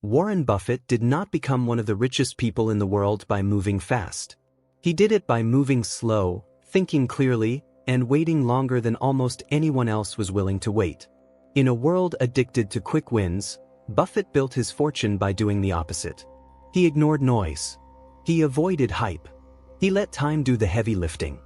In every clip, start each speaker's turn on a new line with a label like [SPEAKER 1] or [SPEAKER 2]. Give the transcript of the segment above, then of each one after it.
[SPEAKER 1] Warren Buffett did not become one of the richest people in the world by moving fast. He did it by moving slow, thinking clearly, and waiting longer than almost anyone else was willing to wait. In a world addicted to quick wins, Buffett built his fortune by doing the opposite. He ignored noise. He avoided hype. He let time do the heavy lifting.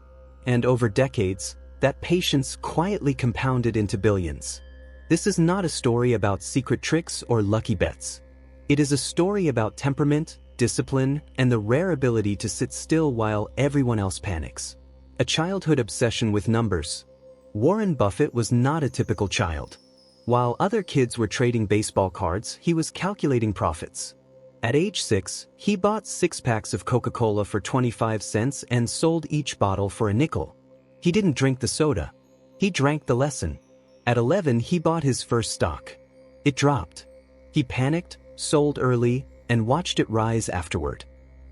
[SPEAKER 1] And over decades, that patience quietly compounded into billions. This is not a story about secret tricks or lucky bets. It is a story about temperament, discipline, and the rare ability to sit still while everyone else panics. A childhood obsession with numbers. Warren Buffett was not a typical child. While other kids were trading baseball cards, he was calculating profits. At age 6, he bought 6 packs of Coca-Cola for 25 cents and sold each bottle for a nickel. He didn't drink the soda. He drank the lesson. At 11, he bought his first stock. It dropped. He panicked, sold early, and watched it rise afterward.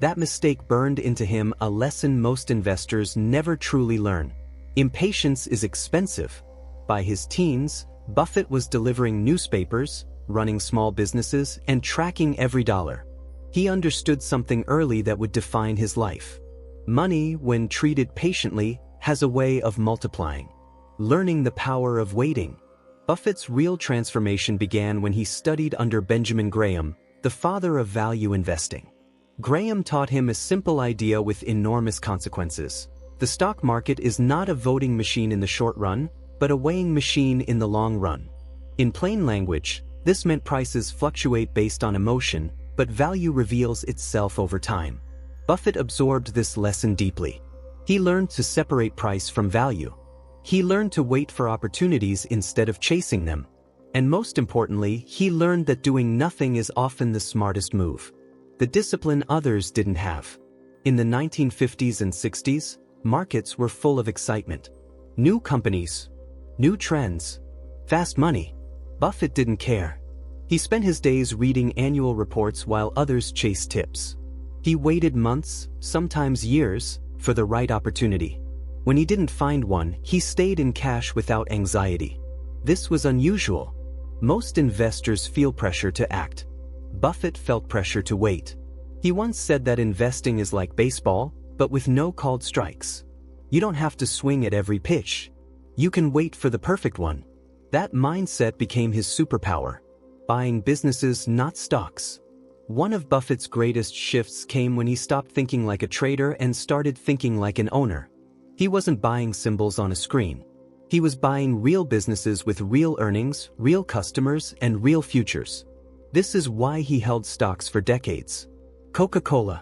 [SPEAKER 1] That mistake burned into him a lesson most investors never truly learn. Impatience is expensive. By his teens, Buffett was delivering newspapers, running small businesses, and tracking every dollar. He understood something early that would define his life. Money, when treated patiently, has a way of multiplying. Learning the power of waiting. Buffett's real transformation began when he studied under Benjamin Graham, the father of value investing. Graham taught him a simple idea with enormous consequences. The stock market is not a voting machine in the short run, but a weighing machine in the long run. In plain language, this meant prices fluctuate based on emotion, but value reveals itself over time. Buffett absorbed this lesson deeply. He learned to separate price from value. He learned to wait for opportunities instead of chasing them. And most importantly, he learned that doing nothing is often the smartest move. The discipline others didn't have. In the 1950s and 60s, markets were full of excitement. New companies, new trends, fast money. Buffett didn't care. He spent his days reading annual reports while others chased tips. He waited months, sometimes years, for the right opportunity. When he didn't find one, he stayed in cash without anxiety. This was unusual. Most investors feel pressure to act. Buffett felt pressure to wait. He once said that investing is like baseball, but with no called strikes. You don't have to swing at every pitch. You can wait for the perfect one. That mindset became his superpower. Buying businesses, not stocks. One of Buffett's greatest shifts came when he stopped thinking like a trader and started thinking like an owner. He wasn't buying symbols on a screen. He was buying real businesses with real earnings, real customers, and real futures. This is why he held stocks for decades. Coca-Cola,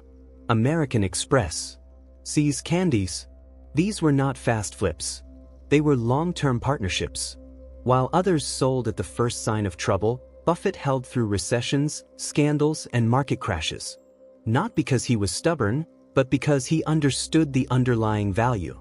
[SPEAKER 1] American Express, See's Candies. These were not fast flips. They were long-term partnerships. While others sold at the first sign of trouble, Buffett held through recessions, scandals, and market crashes. Not because he was stubborn, but because he understood the underlying value.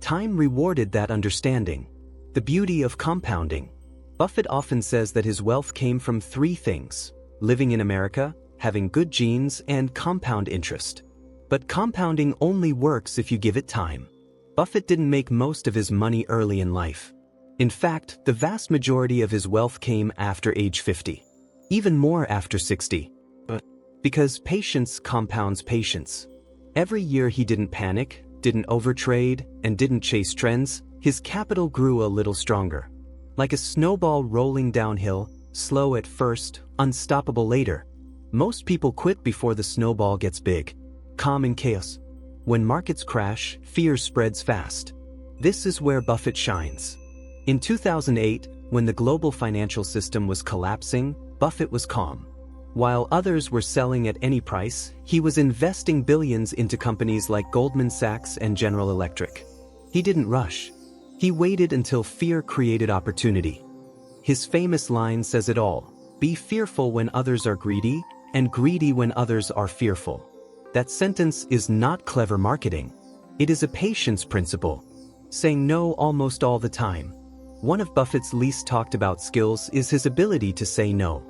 [SPEAKER 1] Time rewarded that understanding. The beauty of compounding. Buffett often says that his wealth came from 3 things: living in America, having good genes, and compound interest. But compounding only works if you give it time. Buffett didn't make most of his money early in life. In fact, the vast majority of his wealth came after age 50. Even more after 60. Because patience compounds patience. Every year he didn't panic, didn't overtrade, and didn't chase trends, his capital grew a little stronger. Like a snowball rolling downhill, slow at first, unstoppable later. Most people quit before the snowball gets big. Calm in chaos. When markets crash, fear spreads fast. This is where Buffett shines. In 2008, when the global financial system was collapsing, Buffett was calm. While others were selling at any price, he was investing billions into companies like Goldman Sachs and General Electric. He didn't rush. He waited until fear created opportunity. His famous line says it all: be fearful when others are greedy, and greedy when others are fearful. That sentence is not clever marketing. It is a patience principle. Saying no almost all the time. One of Buffett's least talked about skills is his ability to say no.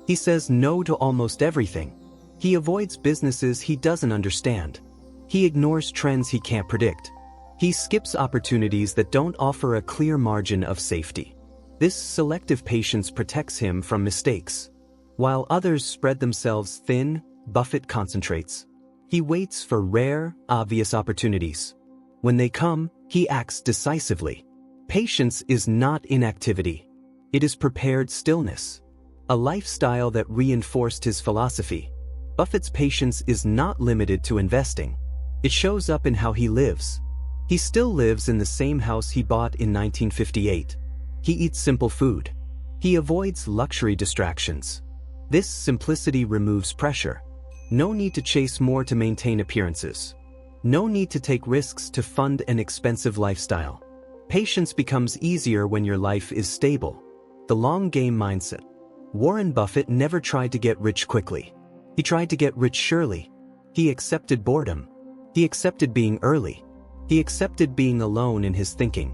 [SPEAKER 1] He says no to almost everything. He avoids businesses he doesn't understand. He ignores trends he can't predict. He skips opportunities that don't offer a clear margin of safety. This selective patience protects him from mistakes. While others spread themselves thin, Buffett concentrates. He waits for rare, obvious opportunities. When they come, he acts decisively. Patience is not inactivity. It is prepared stillness. A lifestyle that reinforced his philosophy. Buffett's patience is not limited to investing. It shows up in how he lives. He still lives in the same house he bought in 1958. He eats simple food. He avoids luxury distractions. This simplicity removes pressure. No need to chase more to maintain appearances. No need to take risks to fund an expensive lifestyle. Patience becomes easier when your life is stable. The long game mindset. Warren Buffett never tried to get rich quickly. He tried to get rich surely. He accepted boredom. He accepted being early. He accepted being alone in his thinking.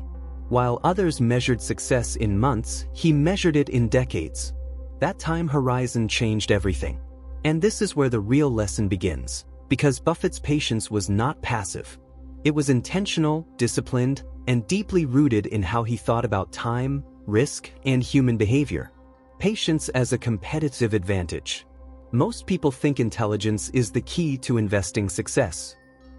[SPEAKER 1] While others measured success in months, he measured it in decades. That time horizon changed everything. And this is where the real lesson begins, because Buffett's patience was not passive. It was intentional, disciplined, and deeply rooted in how he thought about time, risk, and human behavior. Patience as a competitive advantage. Most people think intelligence is the key to investing success.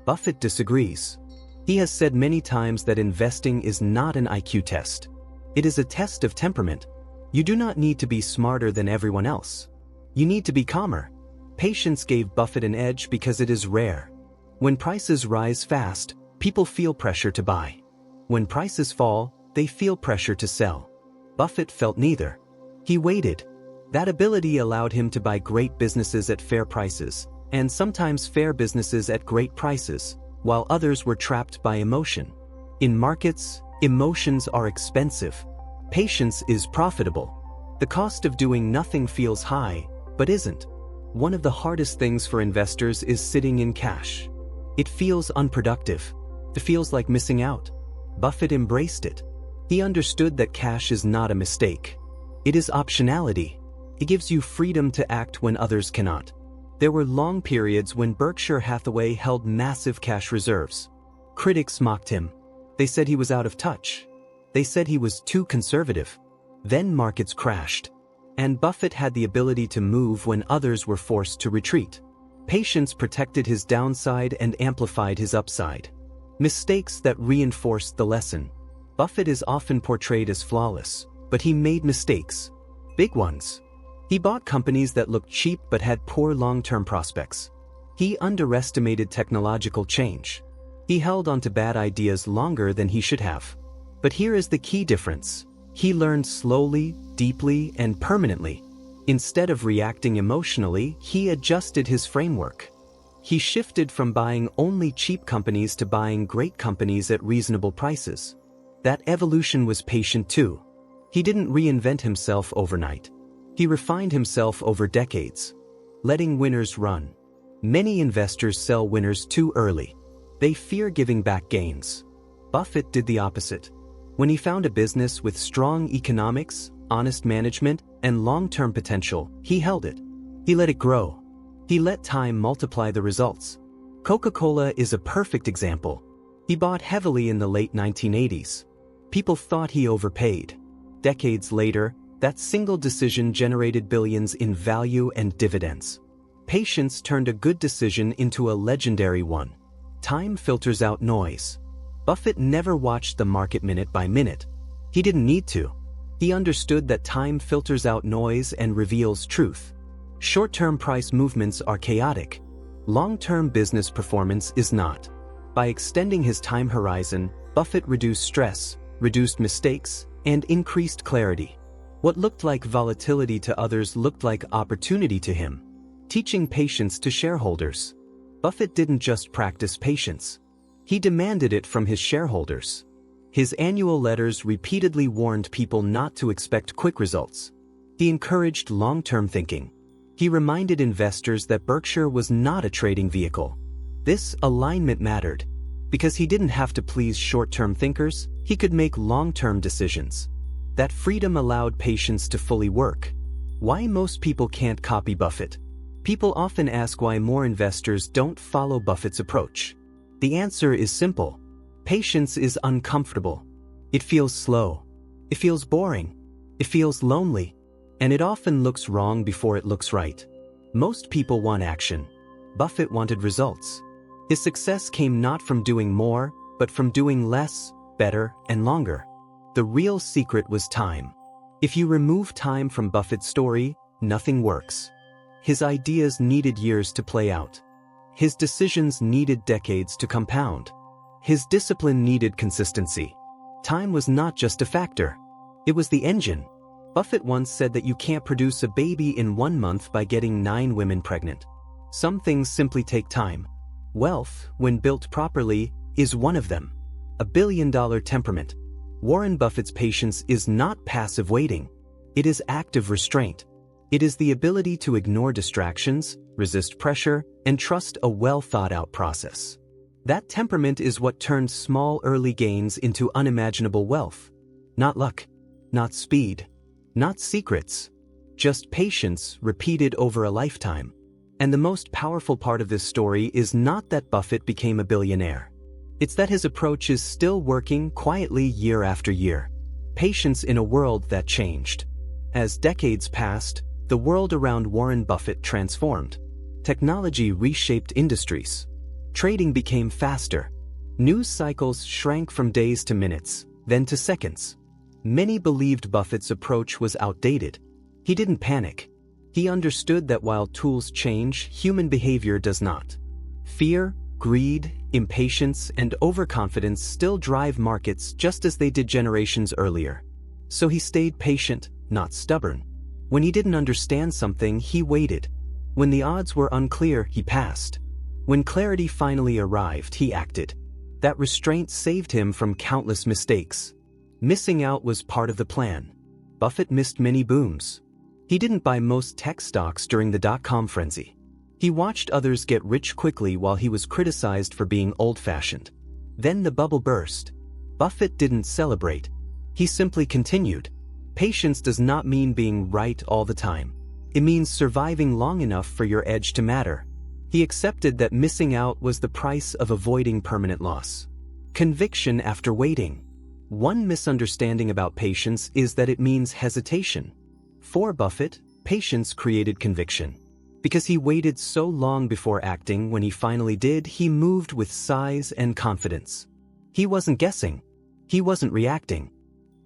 [SPEAKER 1] Buffett disagrees. He has said many times that investing is not an IQ test. It is a test of temperament. You do not need to be smarter than everyone else. You need to be calmer. Patience gave Buffett an edge because it is rare. When prices rise fast, people feel pressure to buy. When prices fall, they feel pressure to sell. Buffett felt neither. He waited. That ability allowed him to buy great businesses at fair prices, and sometimes fair businesses at great prices, while others were trapped by emotion. In markets, emotions are expensive. Patience is profitable. The cost of doing nothing feels high, but isn't. One of the hardest things for investors is sitting in cash. It feels unproductive. It feels like missing out. Buffett embraced it. He understood that cash is not a mistake. It is optionality. It gives you freedom to act when others cannot. There were long periods when Berkshire Hathaway held massive cash reserves. Critics mocked him. They said he was out of touch. They said he was too conservative. Then markets crashed. And Buffett had the ability to move when others were forced to retreat. Patience protected his downside and amplified his upside. Mistakes that reinforced the lesson. Buffett is often portrayed as flawless, but he made mistakes. Big ones. He bought companies that looked cheap but had poor long-term prospects. He underestimated technological change. He held on to bad ideas longer than he should have. But here is the key difference. He learned slowly, deeply, and permanently. Instead of reacting emotionally, he adjusted his framework. He shifted from buying only cheap companies to buying great companies at reasonable prices. That evolution was patient too. He didn't reinvent himself overnight. He refined himself over decades. Letting winners run. Many investors sell winners too early. They fear giving back gains. Buffett did the opposite. When he found a business with strong economics, honest management, and long-term potential, he held it. He let it grow. He let time multiply the results. Coca-Cola is a perfect example. He bought heavily in the late 1980s. People thought he overpaid. Decades later, that single decision generated billions in value and dividends. Patience turned a good decision into a legendary one. Time filters out noise. Buffett never watched the market minute by minute. He didn't need to. He understood that time filters out noise and reveals truth. Short-term price movements are chaotic. Long-term business performance is not. By extending his time horizon, Buffett reduced stress, reduced mistakes, and increased clarity. What looked like volatility to others looked like opportunity to him. Teaching patience to shareholders. Buffett didn't just practice patience. He demanded it from his shareholders. His annual letters repeatedly warned people not to expect quick results. He encouraged long-term thinking. He reminded investors that Berkshire was not a trading vehicle. This alignment mattered. Because he didn't have to please short-term thinkers, he could make long-term decisions. That freedom allowed patience to fully work. Why most people can't copy Buffett? People often ask why more investors don't follow Buffett's approach. The answer is simple. Patience is uncomfortable. It feels slow. It feels boring. It feels lonely. And it often looks wrong before it looks right. Most people want action. Buffett wanted results. His success came not from doing more, but from doing less, better, and longer. The real secret was time. If you remove time from Buffett's story, nothing works. His ideas needed years to play out. His decisions needed decades to compound. His discipline needed consistency. Time was not just a factor. It was the engine. Buffett once said that you can't produce a baby in 1 month by getting 9 women pregnant. Some things simply take time. Wealth, when built properly, is one of them. A billion-dollar temperament. Warren Buffett's patience is not passive waiting. It is active restraint. It is the ability to ignore distractions, resist pressure, and trust a well-thought-out process. That temperament is what turned small early gains into unimaginable wealth. Not luck, not speed, not secrets, just patience repeated over a lifetime. And the most powerful part of this story is not that Buffett became a billionaire. It's that his approach is still working quietly year after year. Patience in a world that changed. As decades passed, the world around Warren Buffett transformed. Technology reshaped industries. Trading became faster. News cycles shrank from days to minutes, then to seconds. Many believed Buffett's approach was outdated. He didn't panic. He understood that while tools change, human behavior does not. Fear, greed, impatience, and overconfidence still drive markets just as they did generations earlier. So he stayed patient, not stubborn. When he didn't understand something, he waited. When the odds were unclear, he passed. When clarity finally arrived, he acted. That restraint saved him from countless mistakes. Missing out was part of the plan. Buffett missed many booms. He didn't buy most tech stocks during the dot-com frenzy. He watched others get rich quickly while he was criticized for being old-fashioned. Then the bubble burst. Buffett didn't celebrate. He simply continued. Patience does not mean being right all the time. It means surviving long enough for your edge to matter. He accepted that missing out was the price of avoiding permanent loss. Conviction after waiting. One misunderstanding about patience is that it means hesitation. For Buffett, patience created conviction. Because he waited so long before acting, when he finally did, he moved with size and confidence. He wasn't guessing. He wasn't reacting.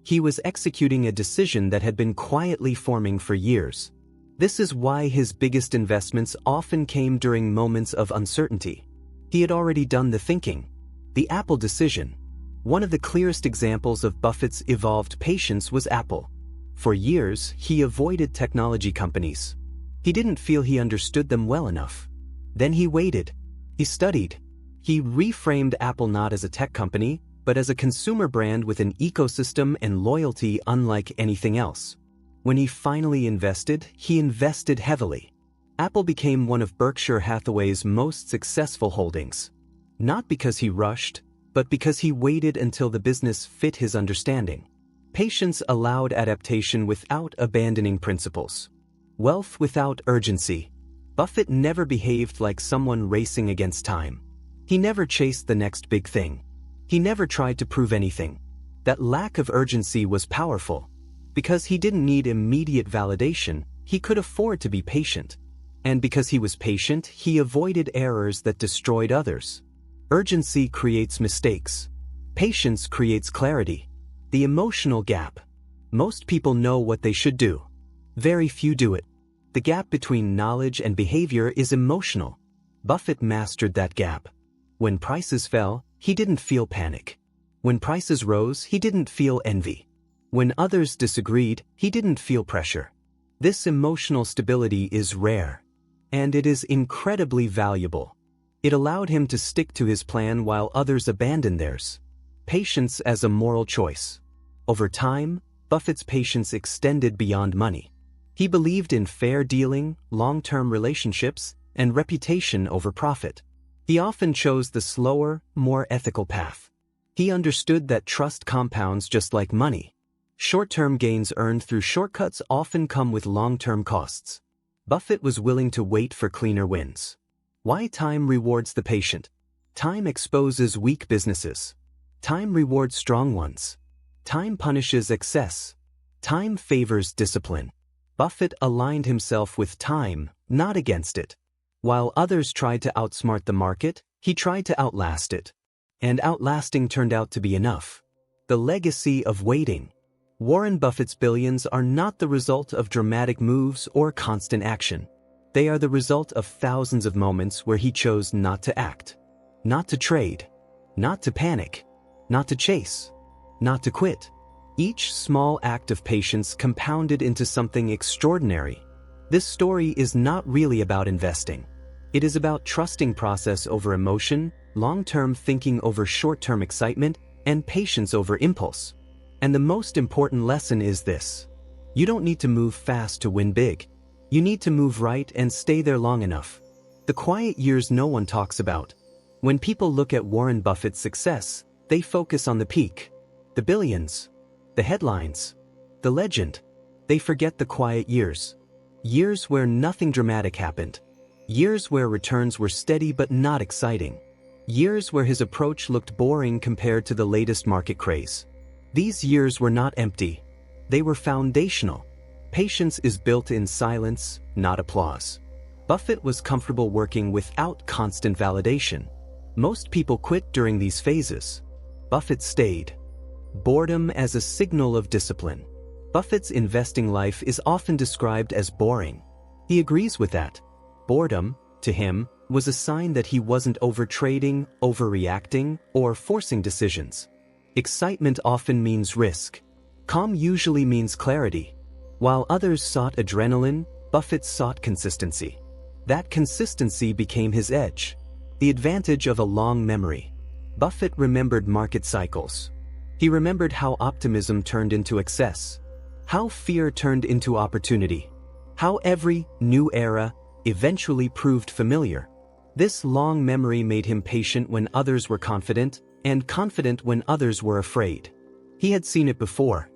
[SPEAKER 1] He was executing a decision that had been quietly forming for years. This is why his biggest investments often came during moments of uncertainty. He had already done the thinking. The Apple decision. One of the clearest examples of Buffett's evolved patience was Apple. For years, he avoided technology companies. He didn't feel he understood them well enough. Then he waited. He studied. He reframed Apple not as a tech company, but as a consumer brand with an ecosystem and loyalty unlike anything else. When he finally invested, he invested heavily. Apple became one of Berkshire Hathaway's most successful holdings. Not because he rushed, but because he waited until the business fit his understanding. Patience allowed adaptation without abandoning principles. Wealth without urgency. Buffett never behaved like someone racing against time. He never chased the next big thing. He never tried to prove anything. That lack of urgency was powerful. Because he didn't need immediate validation, he could afford to be patient. And because he was patient, he avoided errors that destroyed others. Urgency creates mistakes. Patience creates clarity. The emotional gap. Most people know what they should do. Very few do it. The gap between knowledge and behavior is emotional. Buffett mastered that gap. When prices fell, he didn't feel panic. When prices rose, he didn't feel envy. When others disagreed, he didn't feel pressure. This emotional stability is rare. And it is incredibly valuable. It allowed him to stick to his plan while others abandoned theirs. Patience as a moral choice. Over time, Buffett's patience extended beyond money. He believed in fair dealing, long-term relationships, and reputation over profit. He often chose the slower, more ethical path. He understood that trust compounds just like money. Short-term gains earned through shortcuts often come with long-term costs. Buffett was willing to wait for cleaner wins. Why time rewards the patient? Time exposes weak businesses. Time rewards strong ones. Time punishes excess. Time favors discipline. Buffett aligned himself with time, not against it. While others tried to outsmart the market, he tried to outlast it. And outlasting turned out to be enough. The legacy of waiting. Warren Buffett's billions are not the result of dramatic moves or constant action. They are the result of thousands of moments where he chose not to act, not to trade, not to panic, not to chase, not to quit. Each small act of patience compounded into something extraordinary. This story is not really about investing. It is about trusting process over emotion, long-term thinking over short-term excitement, and patience over impulse. And the most important lesson is this: you don't need to move fast to win big. You need to move right and stay there long enough. The quiet years no one talks about. When people look at Warren Buffett's success, they focus on the peak, the billions, the headlines, the legend. They forget the quiet years. Years where nothing dramatic happened. Years where returns were steady but not exciting. Years where his approach looked boring compared to the latest market craze. These years were not empty. They were foundational. Patience is built in silence, not applause. Buffett was comfortable working without constant validation. Most people quit during these phases. Buffett stayed. Boredom as a signal of discipline. Buffett's investing life is often described as boring. He agrees with that. Boredom, to him, was a sign that he wasn't overtrading, overreacting, or forcing decisions. Excitement often means risk. Calm usually means clarity. While others sought adrenaline, Buffett sought consistency. That consistency became his edge. The advantage of a long memory. Buffett remembered market cycles. He remembered how optimism turned into excess, how fear turned into opportunity, how every new era eventually proved familiar. This long memory made him patient when others were confident, and confident when others were afraid. He had seen it before.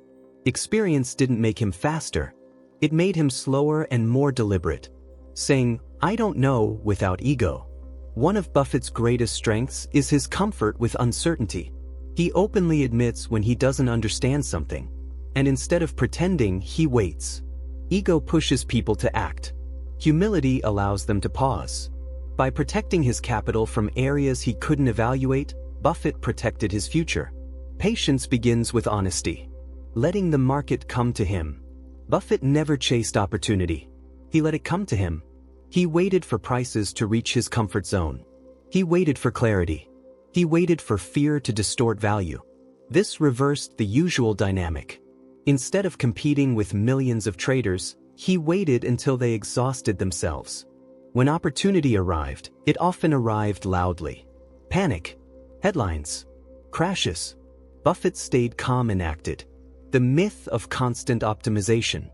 [SPEAKER 1] Experience didn't make him faster. It made him slower and more deliberate, saying, "I don't know," without ego. One of Buffett's greatest strengths is his comfort with uncertainty. He openly admits when he doesn't understand something, and instead of pretending, he waits. Ego pushes people to act. Humility allows them to pause. By protecting his capital from areas he couldn't evaluate, Buffett protected his future. Patience begins with honesty, letting the market come to him. Buffett never chased opportunity. He let it come to him. He waited for prices to reach his comfort zone. He waited for clarity. He waited for fear to distort value. This reversed the usual dynamic. Instead of competing with millions of traders, he waited until they exhausted themselves. When opportunity arrived, it often arrived loudly. Panic, headlines, crashes. Buffett stayed calm and acted. The myth of constant optimization.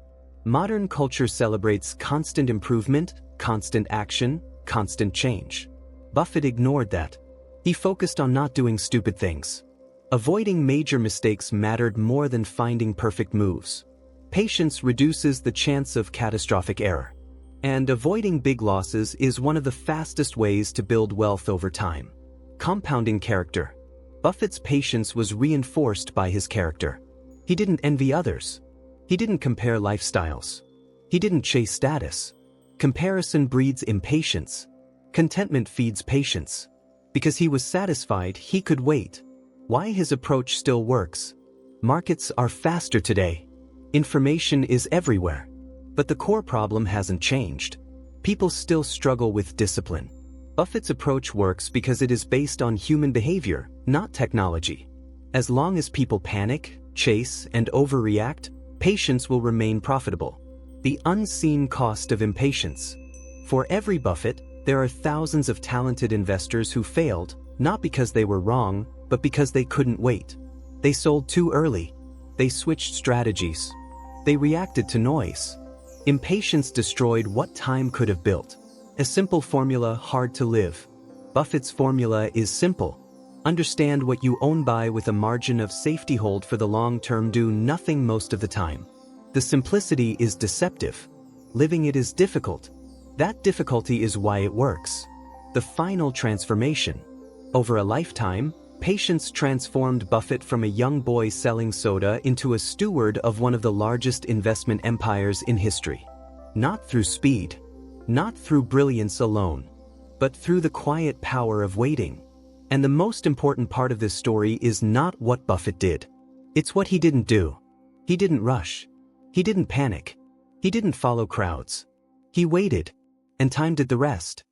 [SPEAKER 1] Modern culture celebrates constant improvement, constant action, constant change. Buffett ignored that. He focused on not doing stupid things. Avoiding major mistakes mattered more than finding perfect moves. Patience reduces the chance of catastrophic error. And avoiding big losses is one of the fastest ways to build wealth over time. Compounding character. Buffett's patience was reinforced by his character. He didn't envy others. He didn't compare lifestyles. He didn't chase status. Comparison breeds impatience. Contentment feeds patience. Because he was satisfied, he could wait. Why his approach still works. Markets are faster today. Information is everywhere. But the core problem hasn't changed. People still struggle with discipline. Buffett's approach works because it is based on human behavior, not technology. As long as people panic, chase, and overreact, patience will remain profitable. The unseen cost of impatience. For every Buffett, there are thousands of talented investors who failed, not because they were wrong, but because they couldn't wait. They sold too early. They switched strategies. They reacted to noise. Impatience destroyed what time could have built. A simple formula, hard to live. Buffett's formula is simple. Understand what you own, buy with a margin of safety, hold for the long term, do nothing most of the time. The simplicity is deceptive. Living it is difficult. That difficulty is why it works. The final transformation. Over a lifetime, Patience transformed Buffett from a young boy selling soda into a steward of one of the largest investment empires in history. Not through speed, not through brilliance alone, but through the quiet power of waiting. And the most important part of this story is not what Buffett did. It's what he didn't do. He didn't rush. He didn't panic. He didn't follow crowds. He waited, and time did the rest.